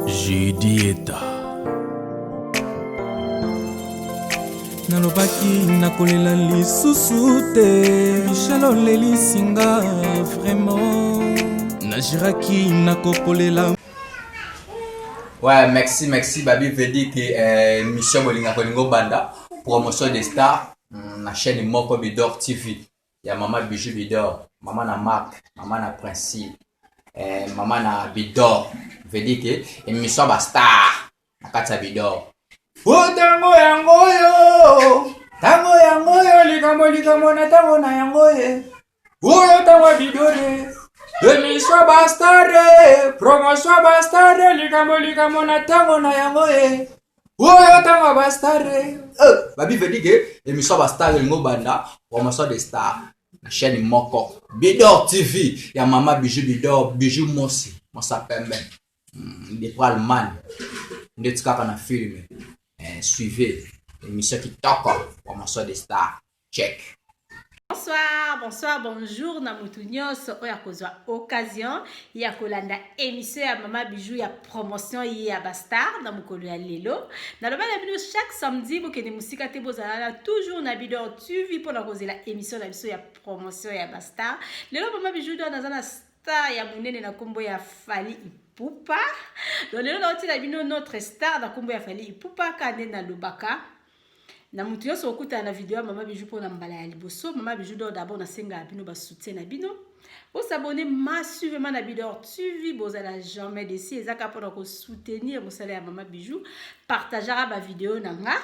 Judieta nalobaki nakolela lisusu te Michel Lelisinga vraiment najiraki nakopolela. Ouais, merci Babi veut dire que Michel Bolinga Kolingo Banda promotion des stars na chaîne Moko Bidor TV. Il y a maman Bijou Bidor, maman na Marc, maman na Principe, maman na Bidor. Veut dire que émission ba star na kati ya Bidor. Tango yango yo likambo na tango na yango ye. Oyo tango Bidore. Émission ba star, promotion ba star, likambo na tango na yango ye. Oyo tango ba star. Babi veut dire que émission ba star Lingo Banda, promotion des stars. La chaîne Moko Bidor TV, il y a maman Bijou Bidor, Bijou Mosi, on s'appelle même. Des poils man, des trucs qu'on a filmé. Suivez l'émission qui toque, promotion des stars. Check. Bonsoir, bonjour na mutu nyonso oya kozwa occasion ya kolanda émission ya Mama Bijou ya promotion ya Bastar na mukolo ya lelo. Na loba na bino chaque samedi bokende musika te bozala toujours na Bidor TV pour na kozela émission na biso ya promotion ya Bastar. Lelo Mama Bijou do na star ya munene na kombo ya Fally Ipupa. Donc lelo na otila bino notre star na kombo ya Fally Ipupa kande na lobaka. Na mutu yoso okuta na video Mama Bijou pour na mbala ya liboso. Mama Bijou d'abord na senga bino ba soutien na bino. Pour s'abonner massivement na Bidor TV, bozala jamais déçu ezaka pour ko soutenir mosala ya Mama Bijou, partagera ba vidéo nanga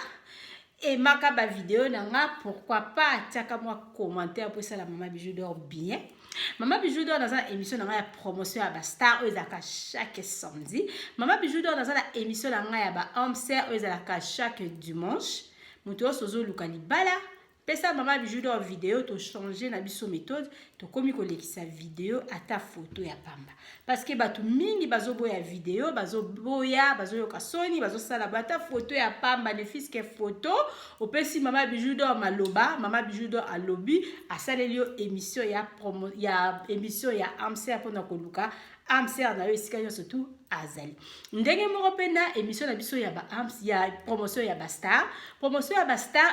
et maka ba vidéo nanga, pourquoi pas tiaka moi commentaire pour ça la Mama Bijou d'or bien. Mama Bijou d'or dans une émission nanga ya promotion ya Bastar ezaka chaque samedi. Mama Bijou d'or dans une émission nanga ya ba Amser ezaka chaque dimanche. Muto sozo lukali bala pesa Mama Bijou d'or vidéo to changer na biso méthode to komi kolekisa vidéo ata photo ya pamba parce que batu mingi bazoboya vidéo bazoboya bazoyoka soni bazosala bata photo ya pamba ne fiske photo opesi Mama Bijou d'or maloba Mama Bijou d'or alobi asaleli yo émission ya promo ya émission ya Amser pona koluka Amser na yo esika yo surtout azali ndenge moko pena émission na biso ya ba Ams ya promotion ya Bastar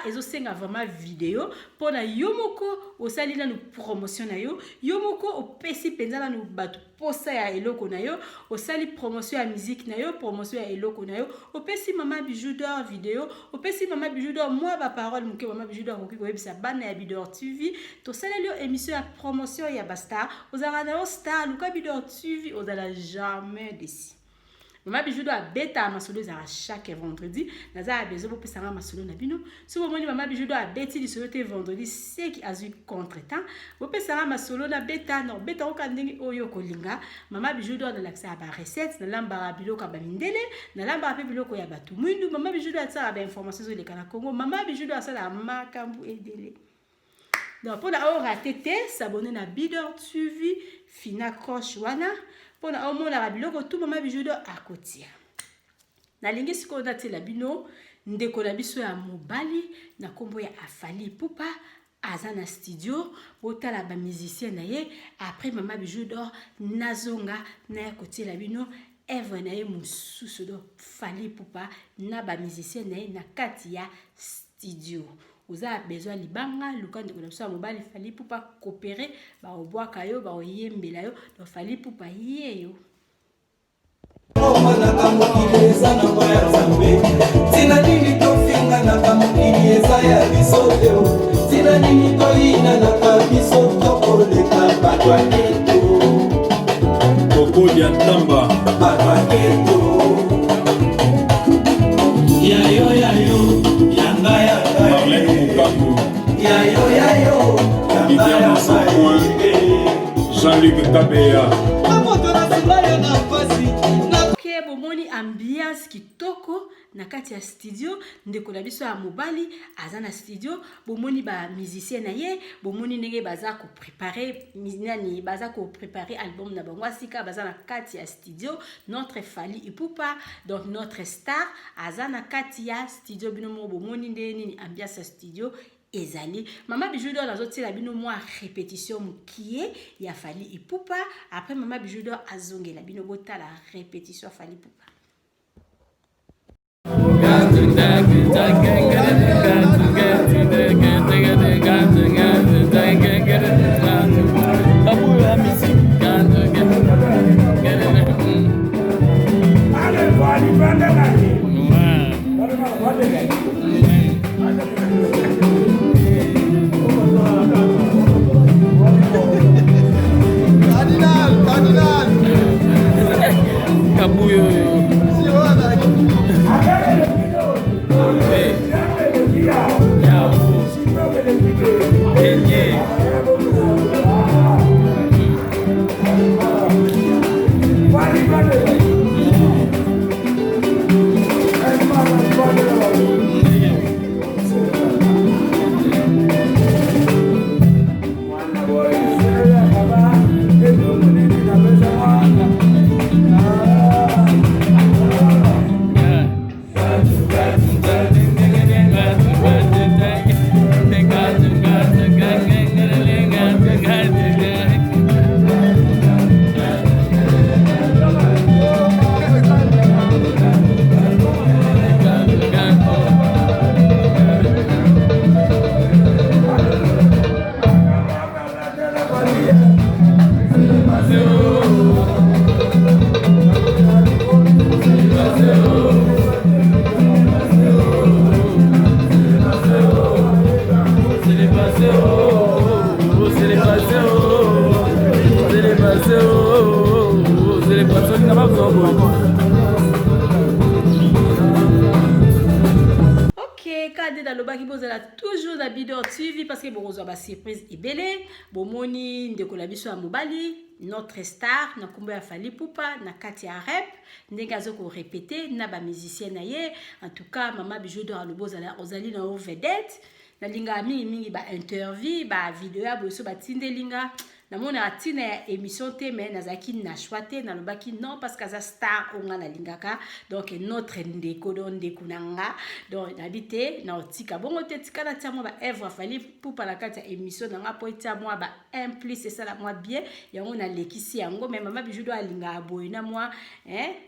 ezo senga vraiment vidéo pona yo moko osali na promotion na yo moko opesi penza na batu posa ya eloko na yo osali promotion ya musique na yo promotion ya eloko na yo opesi Mama Bijou d'or vidéo opesi Mama Bijou d'or moi ba parole muke Mama Bijou d'or ko yebisa bana ya Bidor TV to saleli yo émission ya promotion ya Bastar ozala na star luka Bidor TV ozala jamais déçu. Mama Bijou doit beta masolo za chaque vendredi. Naza bezo pour pesanga masolo na bino. Si vous moni Mama Bijou doit beti di solo te vendredi c'est qui a eu contretemps. Vous pesanga masolo na beta no beta o kandingi oyo kolinga. Mama Bijou doit na l'accès à ba recette na lamba biloko ba mindele, na lamba pe biloko ya batu mwindu. Mama Bijou doit ça ba information sur le Kana Congo. Mama Bijou doit ça la makambu edele. Donc pour la rater s'abonner na Bidor TV fina croche wana. Pour na omona la biloko tout Mama Bijou d'or à côté. Na lingi siko date la bino ndeko na biso ya mobali na kombo ya Fally Ipupa azana studio botala ba musicien na ye après Mama Bijou d'or nazonga na ya côté la bino Eve na ye mususu do Fally Ipupa na ba musicien na ye na kati ya studio. Vous avez besoin de libanga, luka ndeko na biso ya mobali Fally Ipupa coopérer ba obwaka yo ba oyembela yo do Fally Ipupa ye yo. Tina nini tofinga na kamukili eza ya bisote tina nini toina na kabiso tokoleka batwaketo Kokodi ya Ntamba batwaketo yayo yanga Marlène Mukambu yayo Viviane Sancoin Jean-Luc Kabea Bomoni ambiance kitoko na kati ya studio ndeko na biso ya mobali azana studio bomoni ba musicien na ye bomoni ndenge baza ko préparer nani baza ko préparer album na bango asika baza na kati ya studio notre Fally Ipupa donc notre star azana kati ya studio bino mo bomoni ndenge nini ambiance ya studio ezali Mama Bijou d'or nazotila bino moi répétition mukie ya Fally Ipupa après Mama Bijou d'or azongela bino bota la répétition Fally Ipupa Toujours la bidor suivi parce que bon on a surprise ibele bomoni ndeko la biso ya mobali notre star na kombo ya Fally Ipupa na kati ya rap ndenge azoko répéter na ba musicien na ye en tout cas Mama Bijou d'Or Aloboza la Rosalie na vedette na linga mingi ba interview ba vidéo ya boso ba tindelinga na mona atina ya émission te mais nazaki na choité na lobaki non parce que za star onga na lingaka donc notre ndeko don ndeko nanga donc habité na otika bongo te tika na tia mo ba Eve Fally Ipupa na kati ya émission nanga po tia mo ba un plus c'est ça la moi bien yango na lekisi yango mais Mama Bijou d'Or alinga boyina moi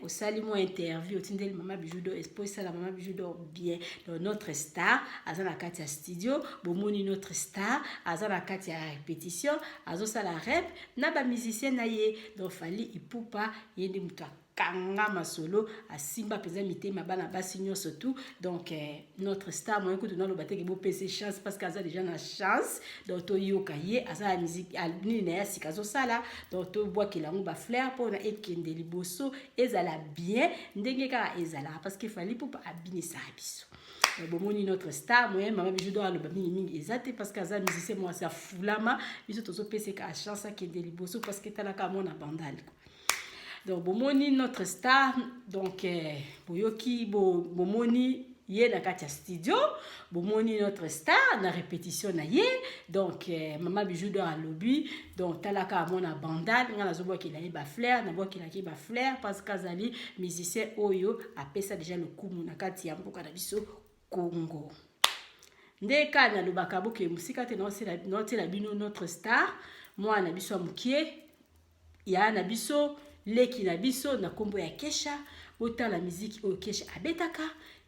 au sali mo interview tindeli Mama Bijou d'Or expo ça la Mama Bijou d'Or bien donc notre star azana kati ya studio bomoni notre star azana kati ya répétition azo sala rap na ba musicien na ye donc Fally Ipupa yende muta kanga masolo asimba peza mitema bana basi nyonso tout donc notre star moi écoute na lo bateke bo PC chance parce que aza déjà na chance donc to yoka ye aza la musique alni na ya sikazo sala donc to bois que lango ba flair pour na ekende liboso ezala bien ndenge ka ezala parce que Fally Ipupa abinisa biso bomoni notre star moi Mama Bijou d'Or aloba mingi ezate parce que aza musicien moi sa fulama biso tozo pese ka chance akende liboso parce que talaka mona bandali donc bomoni notre star donc boyoki bomoni ye na kati ya studio bomoni notre star na répétition na ye donc Mama Bijou d'Or alobi donc talaka mona bandal nga nazoboa ki la ba flair na boa ki la ki ba flair parce que azali musicien oyo apesa déjà le coup na kati ya mboka na biso Congo ndeka na lobaka boke musika te note la bino notre star moi na biso mukie ya na biso leki na biso na kombo ya Kesha ota la musique o Kesha abetaka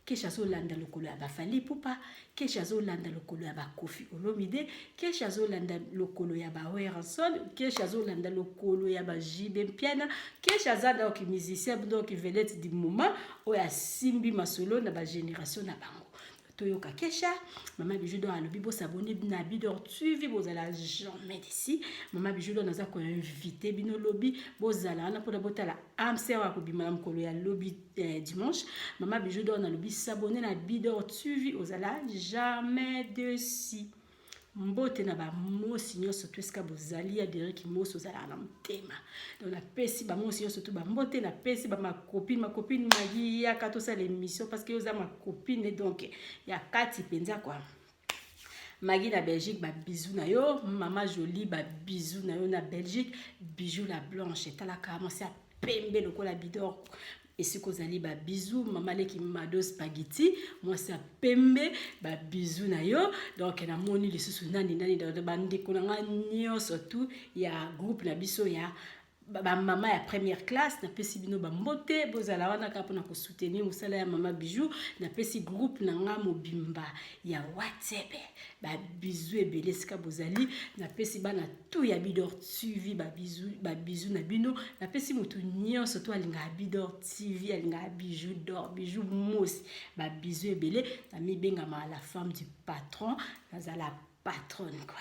Kesha zo landa lokolo ya ba Fally Ipupa Kesha zo landa lokolo ya ba Koffi Olomide Kesha zo landa lokolo ya ba Weranson Kesha zo landa lokolo ya ba JB Mpiana Kesha za donc musicien donc vedette du moment o ya simbi masolo na ba génération na bango toyoka Kesha Mama Bijou d'Or alobi bo s'abonner na bidor suivi bozala jamais d'ici Mama Bijou d'Or naza ko invité bino lobby bozala na pona botala amser wa ko bimala mkolo ya lobby dimanche Mama Bijou d'Or na lobby s'abonner na bidor suivi ozala jamais d'ici mbote na ba mosi nyonso to eska bozali ya Derek moso zala na mtema donc na pesi ba mosi nyonso to ba mbote na pesi ba ma copine magi ya kato sa l'émission parce que oza ma copine donc ya kati penza quoi Magui na Belgique ba bisou na yo Mama Jolie ba bisou na yo na Belgique Bijou la blanche talaka mo sa pembe lokola bidor et ce que zali ba bisou Mama leki mado spaghetti moi ça pembe ba bisou na yo donc na moni le susu nani da bande konanga nyo surtout ya groupe na biso ya maman ya première classe na pesi bino ba mbote bozala wana ka pona ko soutenir musala ya mama bijou na pesi groupe na nga mobimba ya WhatsApp ba bisou ebele sika bozali na pesi bana tout ya Bidor TV ba bisou na bino na pesi mutu nyonso to alinga Bidor TV alinga bijou d'or bijou mousse ba bisou ebele na mi benga ma la femme du patron nazala patronne quoi.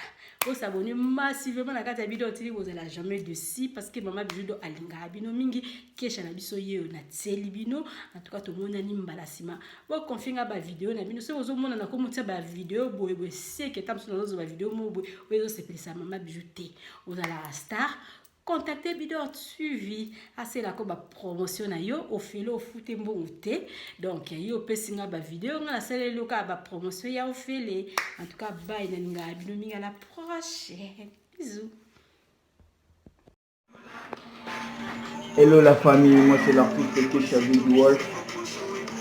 Vous s'abonnez massivement à la vidéo TV, vous allez jamais de si parce que maman bijou do alinga bino mingi kesha na biso ye na tseli bino en tout cas tout monde ani mbalasima. Vous confiez ba vidéo na bino, si vous au monde na ko mutia ba vidéo boye c'est que tam sur nos ba vidéo mo boye vous c'est pour ça maman bijou té. Vous allez la star contactez Bidor suivi assez la ko ba promotion na yo au filo foute mbongo te donc yo pesinga ba vidéo nga la sele loka ba promotion ya au fele en tout cas bye na ninga bino minga la prochaine bisous. Hello la famille, moi c'est l'artiste Kesha Big Wolf.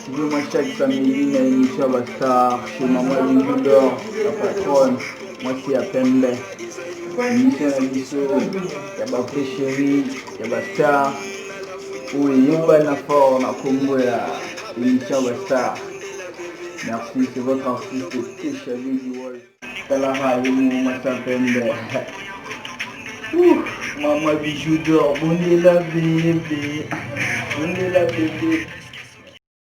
Je veux moi chaque samedi na émission Bastar chez maman Bijou d'or la patronne, moi c'est à Pembe. Émission à Bisso, y'a ba chérie, y'a Bastar. Oui, y'a pas d'affaire on a Congo la émission Bastar. Merci, c'est votre artiste Kesha Big Wolf. Talara moi c'est à Pembe. Maman Bijou d'or, bonne la bébé, bonne la bébé.